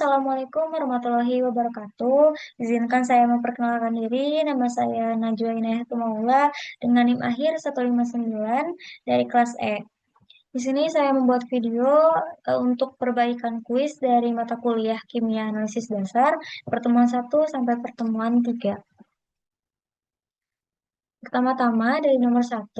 Assalamualaikum warahmatullahi wabarakatuh. Izinkan saya memperkenalkan diri. Nama saya Najwa Inayah Tumaula dengan NIM akhir 159 dari kelas E. Di sini saya membuat video untuk perbaikan kuis dari mata kuliah Kimia Analisis Dasar pertemuan 1 sampai pertemuan 3. Pertama-tama dari nomor 1,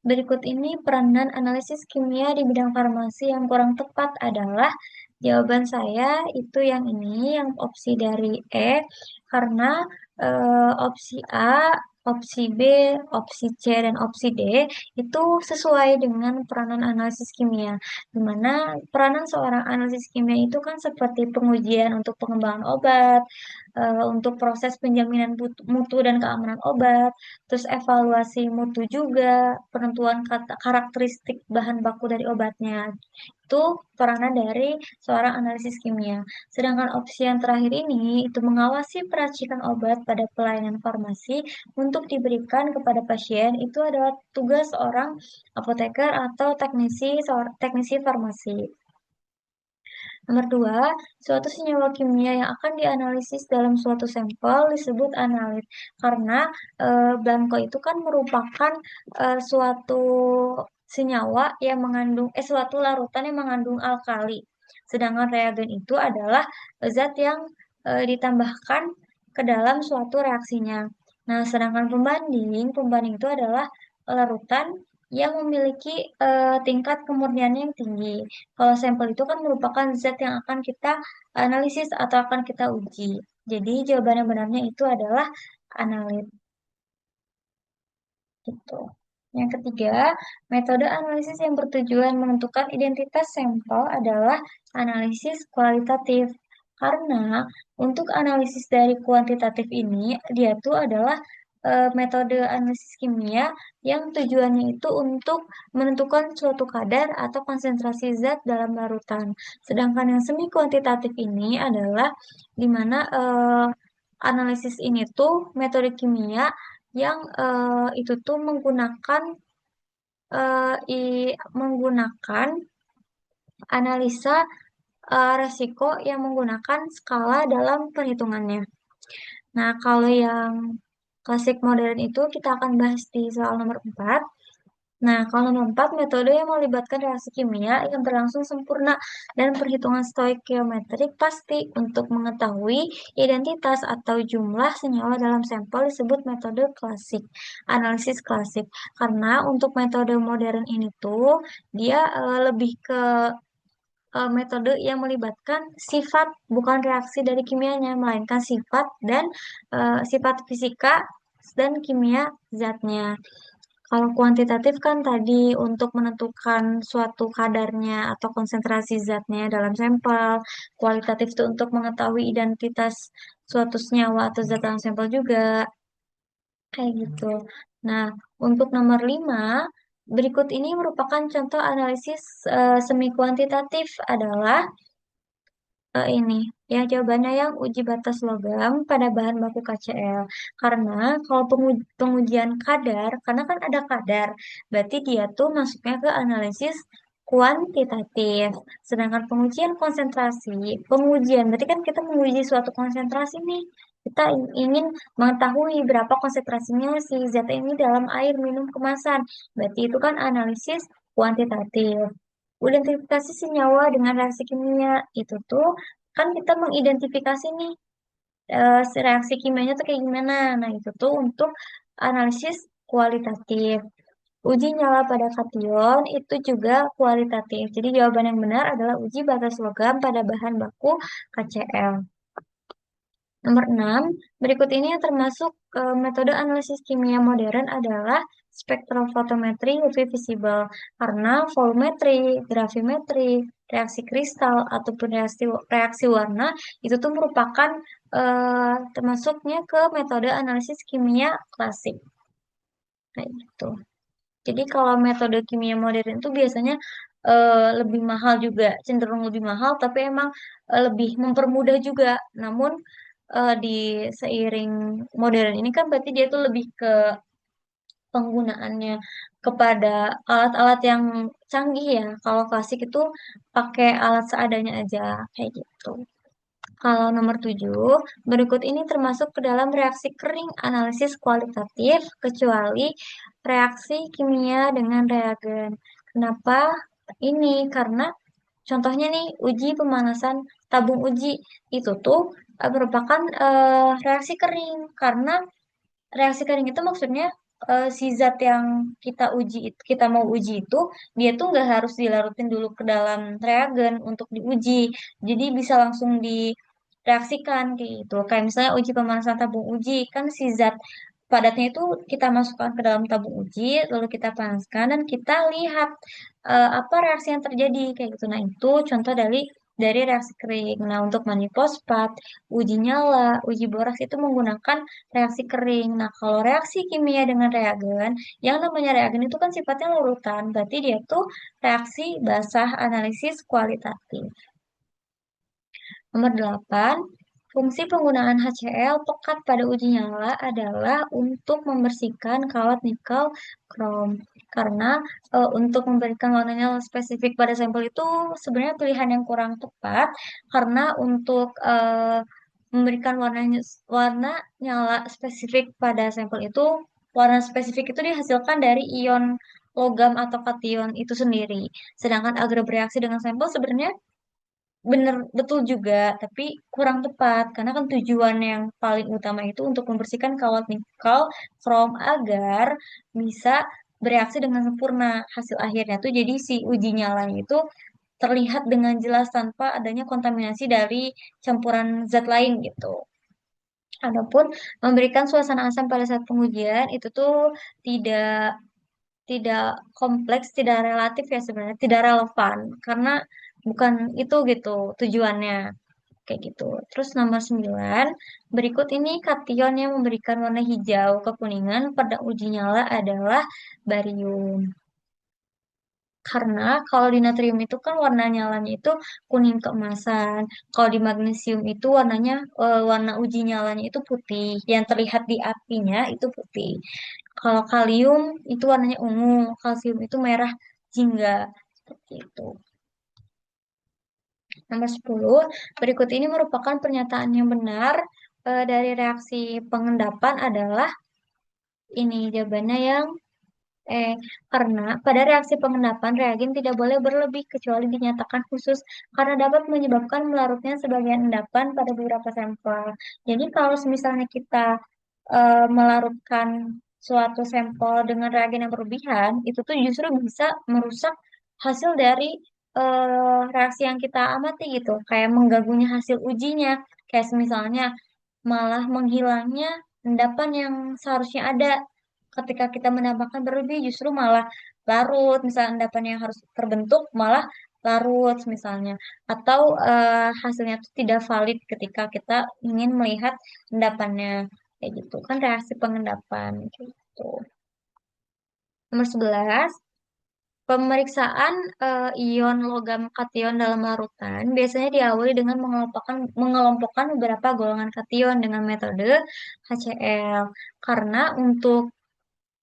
berikut ini peranan analisis kimia di bidang farmasi yang kurang tepat adalah jawaban saya itu yang ini, yang opsi dari E, karena opsi A, opsi B, opsi C, dan opsi D itu sesuai dengan peranan analisis kimia, di mana peranan seorang analisis kimia itu kan seperti pengujian untuk pengembangan obat, untuk proses penjaminan mutu dan keamanan obat, terus evaluasi mutu juga, penentuan karakteristik bahan baku dari obatnya. Itu peranan dari seorang analisis kimia. Sedangkan opsi yang terakhir ini itu mengawasi peracikan obat pada pelayanan farmasi untuk diberikan kepada pasien itu adalah tugas seorang apoteker atau teknisi farmasi. Nomor 2, suatu senyawa kimia yang akan dianalisis dalam suatu sampel disebut analit. Karena blanko itu kan merupakan suatu senyawa yang mengandung suatu larutan yang mengandung alkali. Sedangkan reagen itu adalah zat yang ditambahkan ke dalam suatu reaksinya. Nah, sedangkan pembanding itu adalah larutan yang memiliki tingkat kemurnian yang tinggi. Kalau sampel itu kan merupakan zat yang akan kita analisis atau akan kita uji. Jadi jawaban yang benarnya itu adalah analit. Gitu. Yang ketiga, metode analisis yang bertujuan menentukan identitas sampel adalah analisis kualitatif. Karena untuk analisis dari kuantitatif ini, dia tuh adalah metode analisis kimia yang tujuannya itu untuk menentukan suatu kadar atau konsentrasi zat dalam larutan. Sedangkan yang semi kuantitatif ini adalah di mana analisis ini tuh metode kimia yang itu tuh menggunakan analisa resiko yang menggunakan skala dalam perhitungannya. Nah, kalau yang klasik modern itu kita akan bahas di soal nomor 4. Nah, kalau nomor 4, metode yang melibatkan reaksi kimia yang berlangsung sempurna dan perhitungan stoikiometrik pasti untuk mengetahui identitas atau jumlah senyawa dalam sampel disebut metode klasik, analisis klasik. Karena untuk metode modern ini tuh, dia lebih ke metode yang melibatkan sifat, bukan reaksi dari kimianya, melainkan sifat dan sifat fisika dan kimia zatnya. Kalau kuantitatif kan tadi untuk menentukan suatu kadarnya atau konsentrasi zatnya dalam sampel. Kualitatif itu untuk mengetahui identitas suatu senyawa atau zat dalam sampel juga. Kayak gitu. Nah, untuk nomor 5, berikut ini merupakan contoh analisis semi kuantitatif adalah ini ya jawabannya yang uji batas logam pada bahan baku KCl. Karena kalau pengujian kadar, karena kan ada kadar, berarti dia tuh masuknya ke analisis kuantitatif. Sedangkan pengujian konsentrasi, pengujian berarti kan kita menguji suatu konsentrasi nih. Kita ingin mengetahui berapa konsentrasinya si zat ini dalam air minum kemasan. Berarti itu kan analisis kuantitatif. Identifikasi senyawa dengan reaksi kimia itu tuh kan kita mengidentifikasi nih reaksi kimianya tuh kayak gimana. Nah, itu tuh untuk analisis kualitatif. Uji nyala pada kation itu juga kualitatif. Jadi jawaban yang benar adalah uji batas logam pada bahan baku KCl. Nomor 6, berikut ini yang termasuk metode analisis kimia modern adalah spektrofotometri UV visible karena volumetri, gravimetri, reaksi kristal ataupun reaksi warna itu tuh merupakan termasuknya ke metode analisis kimia klasik. Kayak gitu. Jadi kalau metode kimia modern itu biasanya lebih mahal juga, cenderung lebih mahal, tapi emang lebih mempermudah juga. Namun di seiring modern ini kan berarti dia tuh lebih ke penggunaannya kepada alat-alat yang canggih ya. Kalau klasik itu pakai alat seadanya aja kayak gitu. Kalau nomor 7, berikut ini termasuk ke dalam reaksi kering analisis kualitatif, kecuali reaksi kimia dengan reagen. Kenapa ini? Karena contohnya nih, uji pemanasan tabung uji itu tuh merupakan reaksi kering. Karena reaksi kering itu maksudnya si zat yang kita mau uji itu, dia tuh nggak harus dilarutin dulu ke dalam reagen untuk diuji. Jadi bisa langsung direaksikan kayak gitu. Kayak misalnya uji pemanasan tabung uji, kan si zat padatnya itu kita masukkan ke dalam tabung uji, lalu kita panaskan dan kita lihat apa reaksi yang terjadi kayak gitu. Nah, itu contoh dari reaksi kering. Nah, untuk manifosfat, uji nyala, uji boras itu menggunakan reaksi kering. Nah, kalau reaksi kimia dengan reagen, yang namanya reagen itu kan sifatnya larutan, berarti dia tuh reaksi basah analisis kualitatif. Nomor 8, fungsi penggunaan HCl pekat pada uji nyala adalah untuk membersihkan kawat nikel krom. Karena untuk memberikan warna nyala spesifik pada sampel itu sebenarnya pilihan yang kurang tepat, karena untuk memberikan warna nyala spesifik pada sampel itu, warna spesifik itu dihasilkan dari ion logam atau kation itu sendiri. Sedangkan agar bereaksi dengan sampel sebenarnya bener betul juga, tapi kurang tepat karena kan tujuan yang paling utama itu untuk membersihkan kawat nikel krom agar bisa bereaksi dengan sempurna. Hasil akhirnya tuh jadi si uji nyalanya itu terlihat dengan jelas tanpa adanya kontaminasi dari campuran zat lain gitu. Adapun memberikan suasana asam pada saat pengujian itu tuh tidak tidak kompleks, tidak relatif ya sebenarnya, tidak relevan karena bukan itu gitu tujuannya kayak gitu. Terus nomor 9, berikut ini kation yang memberikan warna hijau kekuningan pada uji nyala adalah barium. Karena kalau di natrium itu kan warna nyalanya itu kuning keemasan. Kalau di magnesium itu warna uji nyalanya itu putih. Yang terlihat di apinya itu putih. Kalau kalium itu warnanya ungu, kalsium itu merah jingga. Seperti itu. Nomor 10, berikut ini merupakan pernyataan yang benar dari reaksi pengendapan adalah ini jawabannya yang Eh, karena pada reaksi pengendapan reagen tidak boleh berlebih kecuali dinyatakan khusus karena dapat menyebabkan melarutnya sebagian endapan pada beberapa sampel. Jadi kalau misalnya kita melarutkan suatu sampel dengan reagen yang berlebihan, itu tuh justru bisa merusak hasil dari reaksi yang kita amati gitu, kayak mengganggunya hasil ujinya, kayak misalnya malah menghilangnya endapan yang seharusnya ada. Ketika kita menambahkan berlebih justru malah larut, misalnya endapan yang harus terbentuk malah larut misalnya, atau hasilnya itu tidak valid ketika kita ingin melihat endapannya kayak gitu kan, reaksi pengendapan gitu. Nomor 11, pemeriksaan ion logam kation dalam larutan biasanya diawali dengan mengelompokkan beberapa golongan kation dengan metode HCl. Karena untuk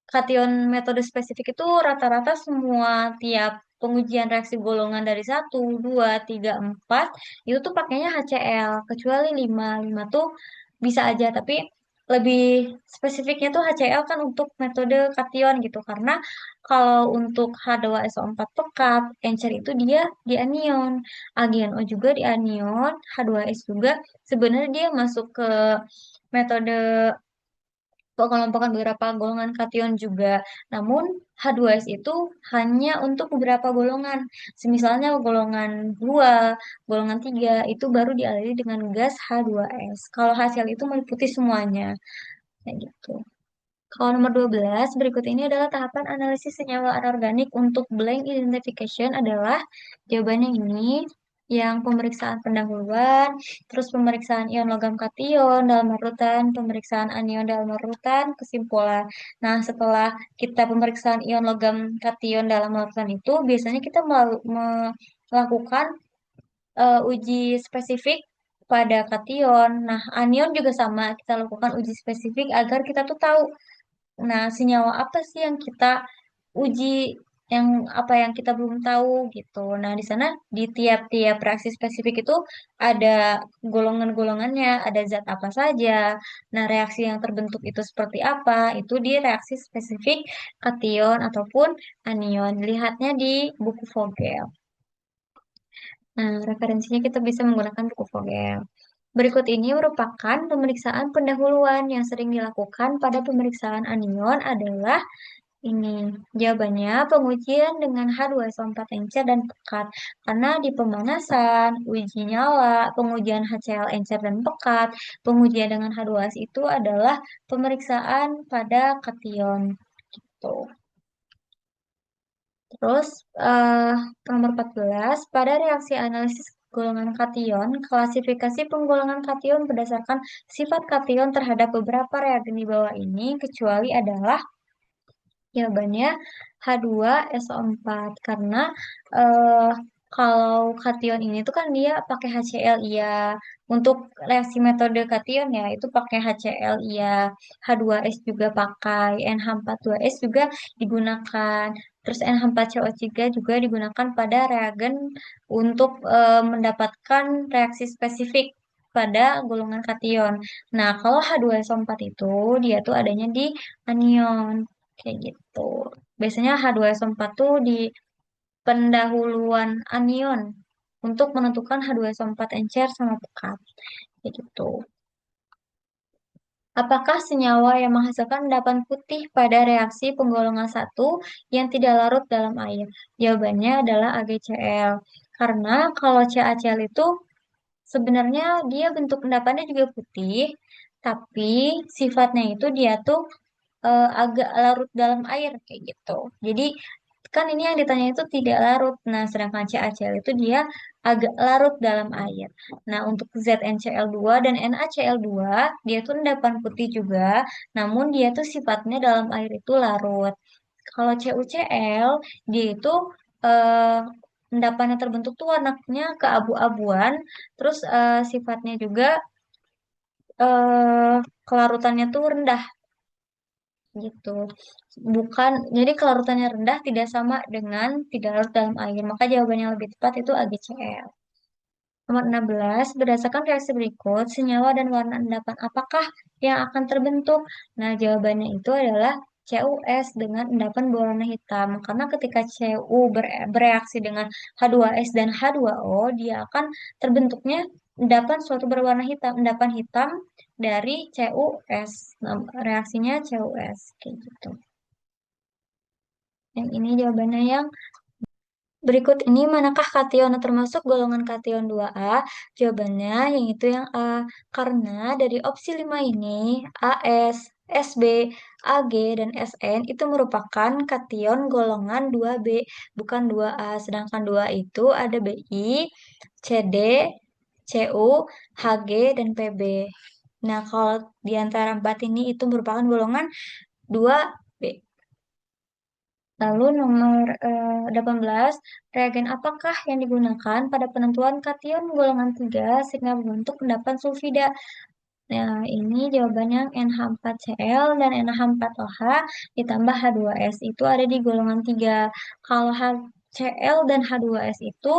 kation metode spesifik itu rata-rata semua tiap pengujian reaksi golongan dari 1, 2, 3, 4 itu tuh pakainya HCl, kecuali 5 tuh bisa aja, tapi lebih spesifiknya tuh HCl kan untuk metode kation gitu, karena kalau untuk H2SO4 pekat, encer itu dia di anion, AgNO juga di anion, H2S juga sebenarnya dia masuk ke metode pengelompokan beberapa golongan kation juga. Namun H2S itu hanya untuk beberapa golongan. Semisalnya golongan 2, golongan 3 itu baru dialiri dengan gas H2S. Kalau hasil itu meliputi semuanya. Kayak gitu. Kalau nomor 12, berikut ini adalah tahapan analisis senyawa anorganik untuk blank identification adalah jawabannya ini, yang pemeriksaan pendahuluan, terus pemeriksaan ion logam kation dalam larutan, pemeriksaan anion dalam larutan, kesimpulan. Nah, setelah kita pemeriksaan ion logam kation dalam larutan itu, biasanya kita melakukan uji spesifik pada kation. Nah, anion juga sama, kita lakukan uji spesifik agar kita tuh tahu, nah, senyawa apa sih yang kita uji yang apa yang kita belum tahu gitu. Nah, di sana di tiap-tiap reaksi spesifik itu ada golongan-golongannya, ada zat apa saja. Nah, reaksi yang terbentuk itu seperti apa? Itu di reaksi spesifik kation ataupun anion. Lihatnya di buku Vogel. Nah, referensinya kita bisa menggunakan buku Vogel. Berikut ini merupakan pemeriksaan pendahuluan yang sering dilakukan pada pemeriksaan anion adalah ini. Jawabannya pengujian dengan H2SO4 encer dan pekat. Karena di pemanasan, uji nyala, pengujian HCl encer dan pekat, pengujian dengan H2S itu adalah pemeriksaan pada kation. Tuh. Terus eh, nomor 14 pada reaksi analisis golongan kation, klasifikasi penggolongan kation berdasarkan sifat kation terhadap beberapa reagen di bawah ini, kecuali adalah jawabannya H2SO4 karena eh, kalau kation ini tuh kan dia pakai HCl iya. Untuk reaksi metode kation ya itu pakai HCl iya. H2S juga pakai, NH42S juga digunakan. Terus NH4CO3 juga digunakan pada reagen untuk mendapatkan reaksi spesifik pada golongan kation. Nah, kalau H2SO4 itu dia tuh adanya di anion. Kayak gitu. Biasanya H2SO4 tuh di pendahuluan anion untuk menentukan H2SO4 encer sama pekat. Kayak gitu. Apakah senyawa yang menghasilkan endapan putih pada reaksi penggolongan satu yang tidak larut dalam air? Jawabannya adalah AgCl. Karena kalau CaCl itu sebenarnya dia bentuk endapannya juga putih, tapi sifatnya itu dia tuh agak larut dalam air kayak gitu. Jadi kan ini yang ditanya itu tidak larut. Nah, sedangkan CaCl itu dia agak larut dalam air. Nah, untuk ZnCl2 dan NaCl2 dia tuh endapan putih juga, namun dia tuh sifatnya dalam air itu larut. Kalau CuCl dia itu eh, endapannya terbentuk tuh warnanya keabu-abuan, terus sifatnya juga eh, kelarutannya tuh rendah gitu. Bukan, jadi kelarutannya rendah tidak sama dengan tidak larut dalam air. Maka jawaban yang lebih tepat itu AgCl. Nomor 16, berdasarkan reaksi berikut, senyawa dan warna endapan apakah yang akan terbentuk? Nah, jawabannya itu adalah CuS dengan endapan berwarna hitam. Karena ketika Cu bereaksi dengan H2S dan H2O, dia akan terbentuknya endapan suatu berwarna hitam, endapan hitam dari CuS. Nah, reaksinya CuS kayak gitu. Yang ini jawabannya yang berikut ini manakah kation termasuk golongan kation 2A? Jawabannya yang itu yang A. Karena dari opsi 5 ini AS, SB, AG, dan SN itu merupakan kation golongan 2B, bukan 2A. Sedangkan 2 itu ada BI, CD, CU, HG, dan PB. Nah, kalau di antara 4 ini itu merupakan golongan 2B. Lalu nomor 18, reagen apakah yang digunakan pada penentuan kation golongan 3 sehingga membentuk endapan sulfida? Nah, ini jawabannya NH4Cl dan NH4OH ditambah H2S itu ada di golongan 3. Kalau HCl dan H2S itu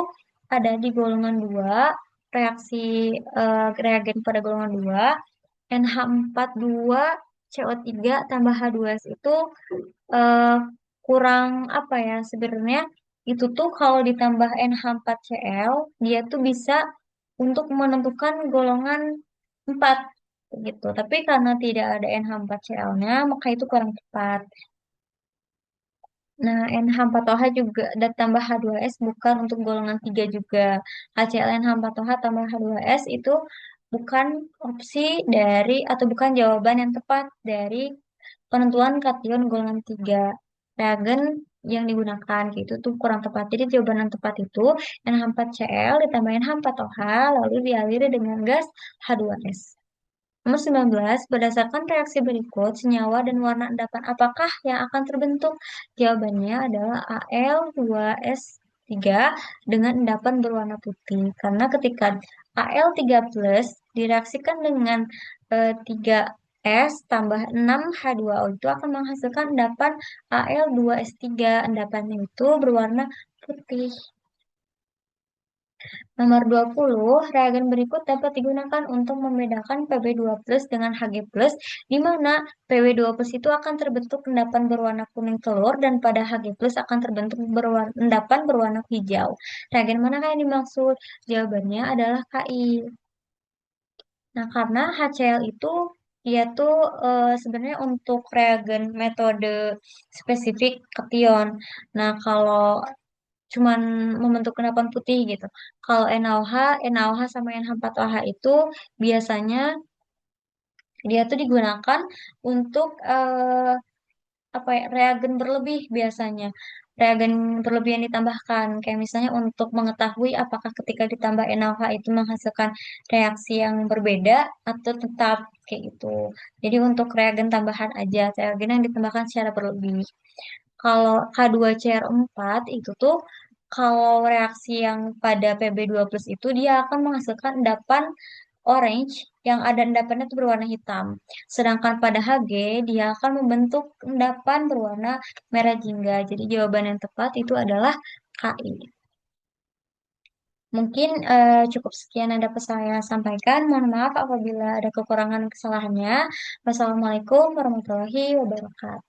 ada di golongan 2, reaksi reagen pada golongan 2, NH42CO3 tambah H2S itu eh, kurang apa ya sebenarnya itu tuh kalau ditambah NH4Cl dia tuh bisa untuk menentukan golongan 4 gitu. Tapi karena tidak ada NH4Cl-nya maka itu kurang tepat. Nah, NH4OH juga dan tambah H2S bukan untuk golongan 3 juga. HCl NH4OH tambah H2S itu bukan opsi dari atau bukan jawaban yang tepat dari penentuan kation golongan 3 reagen yang digunakan gitu tuh kurang tepat. Jadi jawaban yang tepat itu NH4Cl ditambah NH4OH lalu dialiri dengan gas H2S. Nomor 19, berdasarkan reaksi berikut, senyawa dan warna endapan apakah yang akan terbentuk? Jawabannya adalah Al2S3 dengan endapan berwarna putih. Karena ketika Al3+ direaksikan dengan 3 S tambah 6H2O itu akan menghasilkan endapan Al2S3. Endapannya itu berwarna putih. Nomor 20, reagen berikut dapat digunakan untuk membedakan Pb2 plus dengan Hg plus, di mana Pb2 plus itu akan terbentuk endapan berwarna kuning telur dan pada Hg plus akan terbentuk endapan berwarna hijau. Reagen manakah yang dimaksud? Jawabannya adalah Ki. Nah, karena HCl itu dia tuh sebenarnya untuk reagen metode spesifik kation. Nah, kalau cuman membentuk endapan putih gitu. Kalau NaOH, NaOH sama NH4OH itu biasanya dia tuh digunakan untuk apa ya, reagen berlebih biasanya. Reagen berlebih yang ditambahkan, kayak misalnya untuk mengetahui apakah ketika ditambah NaOH itu menghasilkan reaksi yang berbeda atau tetap kayak gitu. Jadi untuk reagen tambahan aja, reagen yang ditambahkan secara berlebih. Kalau K2CR4 itu tuh kalau reaksi yang pada Pb2 plus itu dia akan menghasilkan endapan orange yang ada endapannya itu berwarna hitam. Sedangkan pada Hg dia akan membentuk endapan berwarna merah jingga. Jadi jawaban yang tepat itu adalah Ki. Mungkin cukup sekian yang dapat saya sampaikan. Mohon maaf apabila ada kekurangan kesalahannya. Wassalamualaikum warahmatullahi wabarakatuh.